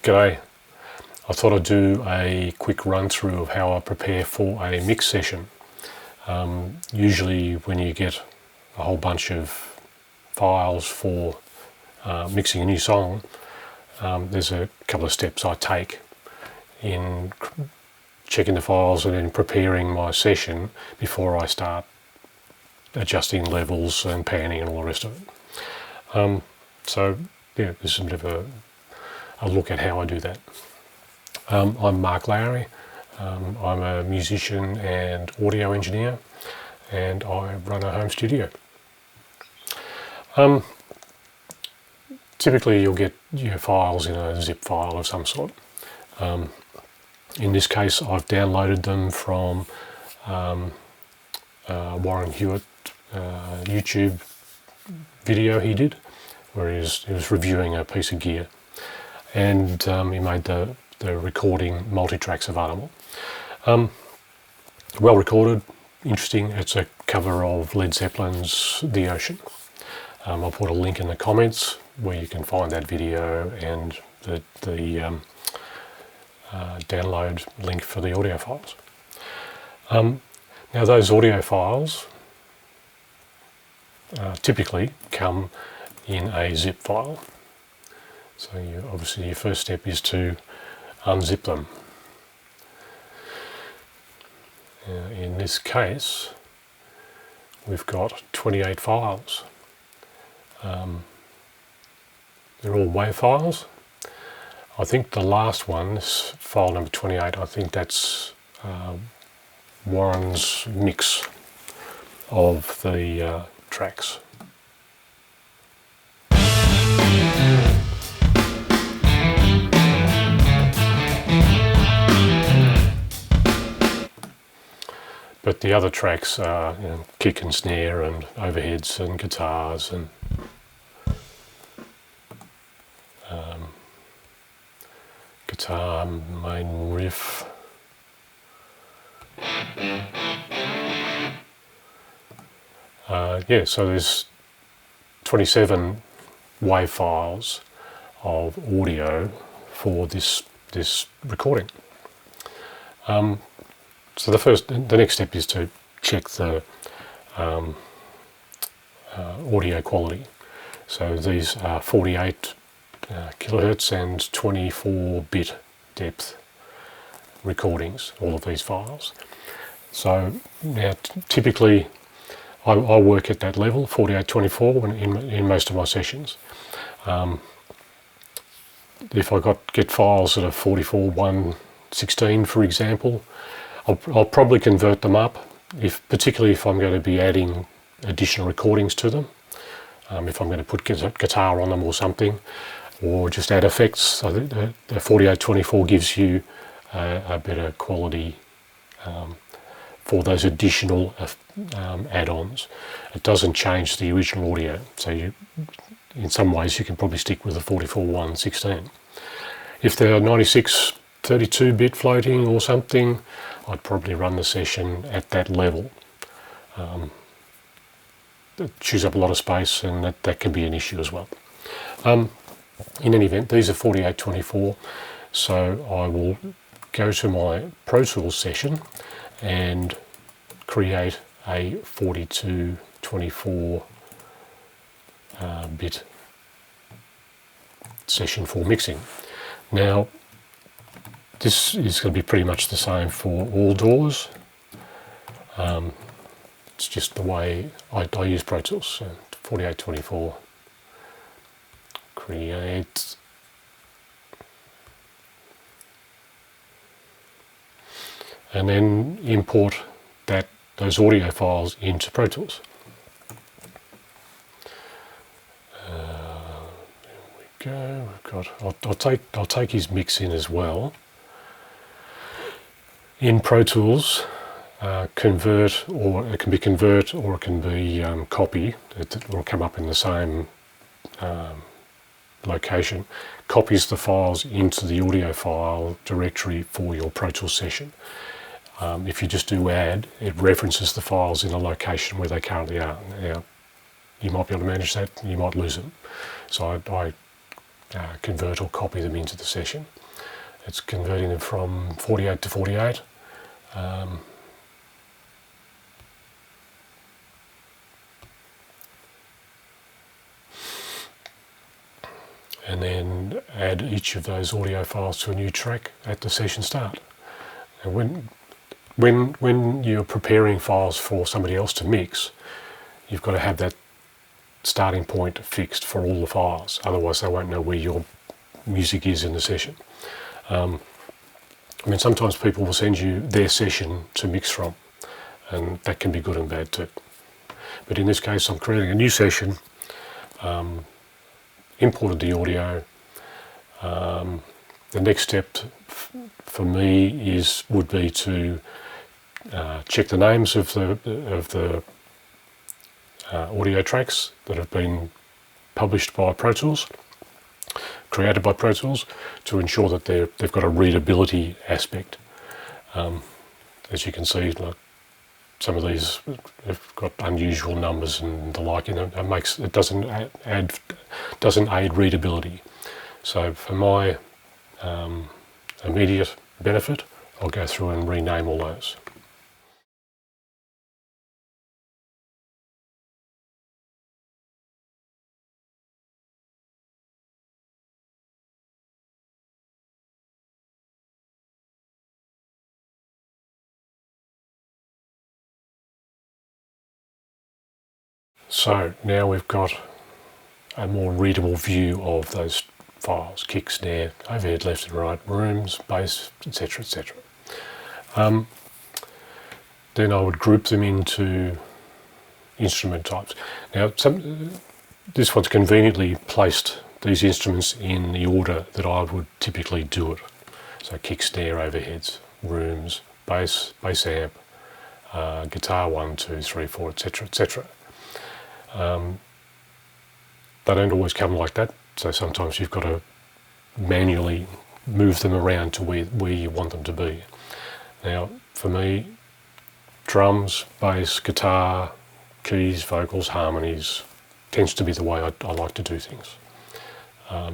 G'day. I thought I'd do a quick run through of how I prepare for a mix session. Usually when you get a whole bunch of files for mixing a new song, there's a couple of steps I take in checking the files and then preparing my session before I start adjusting levels and panning and all the rest of it. So yeah, this is a bit of a look at how I do that. I'm Mark Lowry. I'm a musician and audio engineer, and I run a home studio. Typically you'll get your files in a zip file of some sort. In this case I've downloaded them from Warren Hewitt YouTube video he did, where he was reviewing a piece of gear, and he made the recording multitracks available. Well recorded, interesting. It's a cover of Led Zeppelin's The Ocean. I'll put a link in the comments where you can find that video and the download link for the audio files. Now those audio files typically come in a zip file. So obviously your first step is to unzip them. In this case, we've got 28 files. They're all WAV files. I think the last one, this file number 28, I think that's Warren's mix of the tracks. But the other tracks are kick and snare and overheads and guitars and guitar main riff. So there's 27 WAV files of audio for this recording. So the next step is to check the audio quality. So these are 48 kilohertz and 24-bit depth recordings, all of these files. So now typically I work at that level, 48-24, in most of my sessions. If I get files that are 44-116, for example, I'll probably convert them up, particularly if I'm going to be adding additional recordings to them. If I'm going to put guitar on them or something, or just add effects. I think the 48-24 gives you a better quality for those additional add-ons. It doesn't change the original audio, so in some ways you can probably stick with the 44-116. If they're 96 32-bit floating or something, I'd probably run the session at that level. It chews up a lot of space, and that can be an issue as well. In any event, these are 48-24, so I will go to my Pro Tools session and create a 42-24 bit session for mixing. Now, this is going to be pretty much the same for all DAWs. It's just the way I use Pro Tools. So 48-24, create, and then import those audio files into Pro Tools. There we go. I'll take his mix in as well. In Pro Tools, convert, or it can be convert, or it can be copy. It will come up in the same location. Copies the files into the audio file directory for your Pro Tools session. If you just do add, it references the files in a location where they currently are. Now, you might be able to manage that, you might lose them. So I convert or copy them into the session. It's converting them from 48 to 48. And then add each of those audio files to a new track at the session start. And when you're preparing files for somebody else to mix, you've got to have that starting point fixed for all the files. Otherwise, they won't know where your music is in the session. I mean, sometimes people will send you their session to mix from, and that can be good and bad too. But in this case, I'm creating a new session, imported the audio. The next step for me would be to check the names of the audio tracks that have been published by Pro Tools, created by Pro Tools, to ensure that they've got a readability aspect. As you can see, like, some of these have got unusual numbers and the like, and it doesn't aid readability. So for my immediate benefit, I'll go through and rename all those. So now we've got a more readable view of those files: kick, snare, overhead, left and right, rooms, bass, etc., etc. Then I would group them into instrument types. Now, this one's conveniently placed these instruments in the order that I would typically do it. So kick, snare, overheads, rooms, bass amp, guitar 1, 2, 3, 4, etc., etc. They don't always come like that, so sometimes you've got to manually move them around to where you want them to be. Now, for me, drums, bass, guitar, keys, vocals, harmonies tends to be the way I like to do things.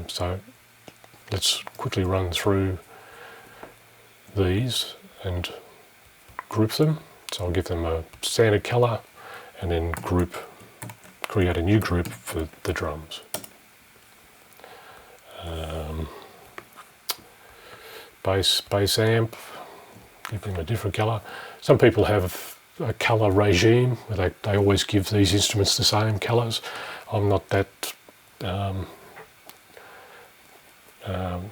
So let's quickly run through these and group them. So I'll give them a standard colour and then create a new group for the drums. Bass amp, give them a different colour. Some people have a colour regime where they always give these instruments the same colours. I'm not that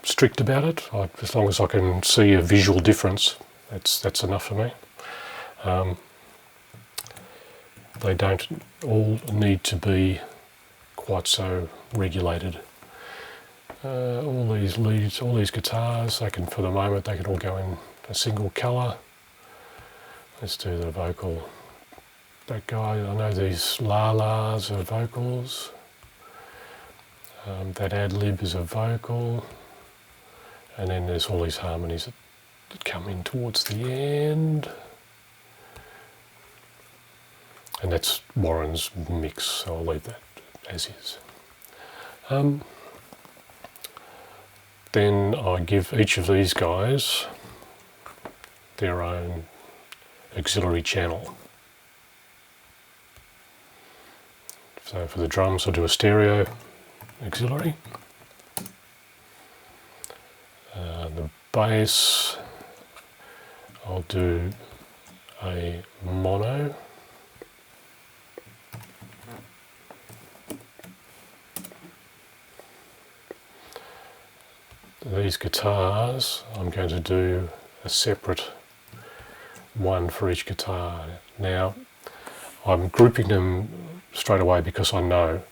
strict about it. As long as I can see a visual difference, that's enough for me. They don't all need to be quite so regulated. All these leads, all these guitars, for the moment, they can all go in a single colour. Let's do the vocal. That guy, I know these la-las are vocals. That ad-lib is a vocal. And then there's all these harmonies that come in towards the end. And that's Warren's mix, so I'll leave that as is. Then I give each of these guys their own auxiliary channel. So for the drums, I'll do a stereo auxiliary. The bass, I'll do a mono. These guitars, I'm going to do a separate one for each guitar. Now, I'm grouping them straight away because I know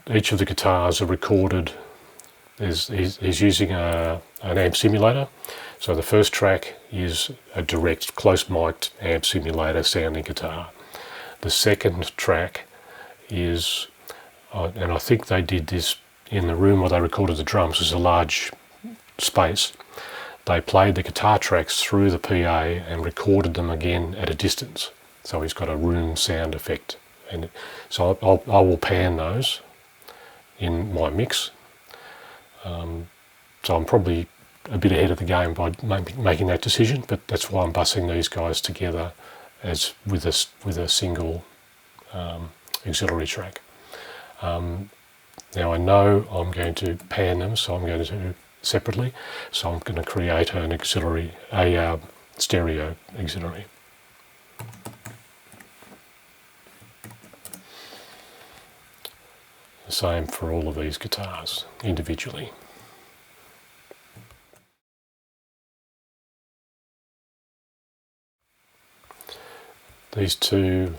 each of the guitars are recorded. He's using an amp simulator. So the first track is a direct, close-mic'd amp simulator sounding guitar. The second track is, and I think they did this in the room where they recorded the drums, is a large space. They played the guitar tracks through the PA and recorded them again at a distance. So he's got a room sound effect. And so I will pan those in my mix. So I'm probably a bit ahead of the game by making that decision, but that's why I'm bussing these guys together as with a single auxiliary track. Now I know I'm going to pan them, so I'm going to do separately. So I'm going to create an auxiliary, a stereo auxiliary. The same for all of these guitars individually. These two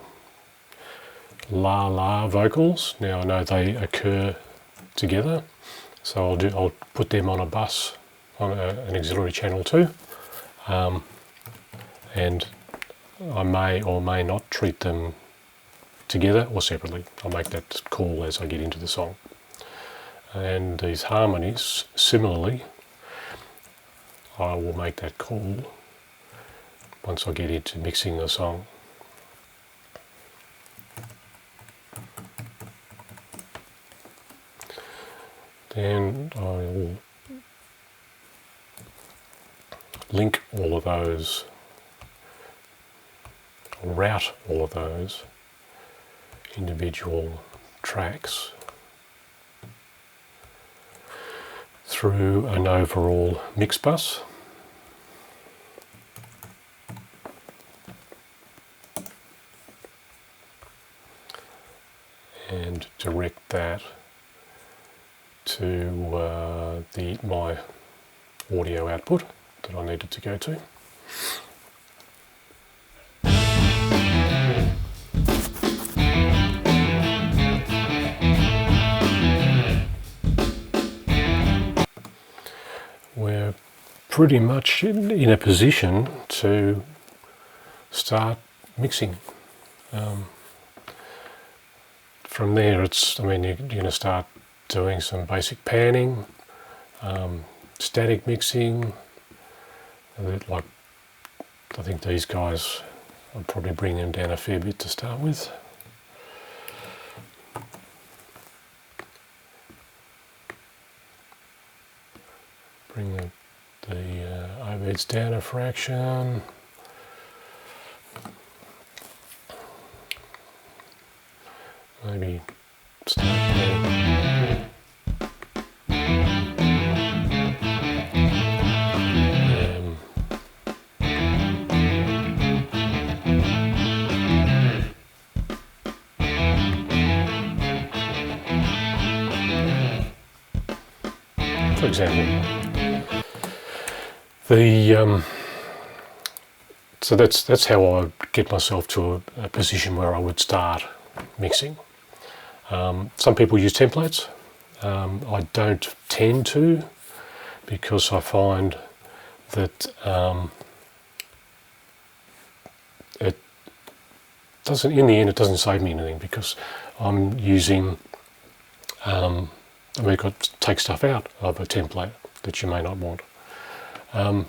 la la vocals, now I know they occur together, so I'll put them on a bus on an auxiliary channel 2, and I may or may not treat them together or separately. I'll make that call as I get into the song. And these harmonies, similarly, I will make that call once I get into mixing the song. Then I will link all of those, or route all of those individual tracks through an overall mix bus. And direct that to my audio output that I needed to go to. We're pretty much in a position to start mixing. From there, you're going to start doing some basic panning, static mixing. Like, I think these guys, I'll probably bring them down a fair bit to start with. Bring the overheads down a fraction. Maybe start panning. For example, so that's how I get myself to a position where I would start mixing. Some people use templates. I don't tend to, because I find that it doesn't, in the end, it doesn't save me anything, because I'm using, I've got to take stuff out of a template that you may not want. I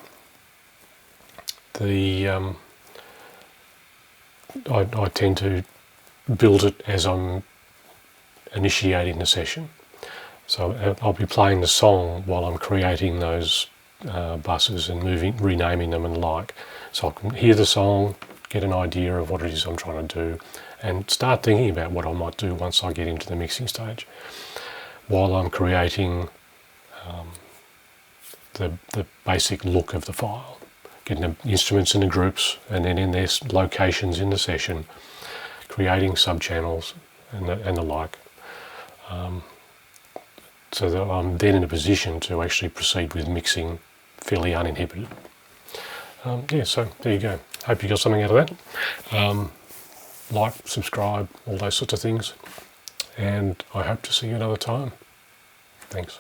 tend to build it as I'm initiating the session. So I'll be playing the song while I'm creating those buses and renaming them and the like. So I can hear the song, get an idea of what it is I'm trying to do, and start thinking about what I might do once I get into the mixing stage, while I'm creating the basic look of the file, getting the instruments into groups, and then in their locations in the session, creating subchannels and the like, so that I'm then in a position to actually proceed with mixing fairly uninhibited. So there you go. Hope you got something out of that. Like, subscribe, all those sorts of things, and I hope to see you another time. Thanks.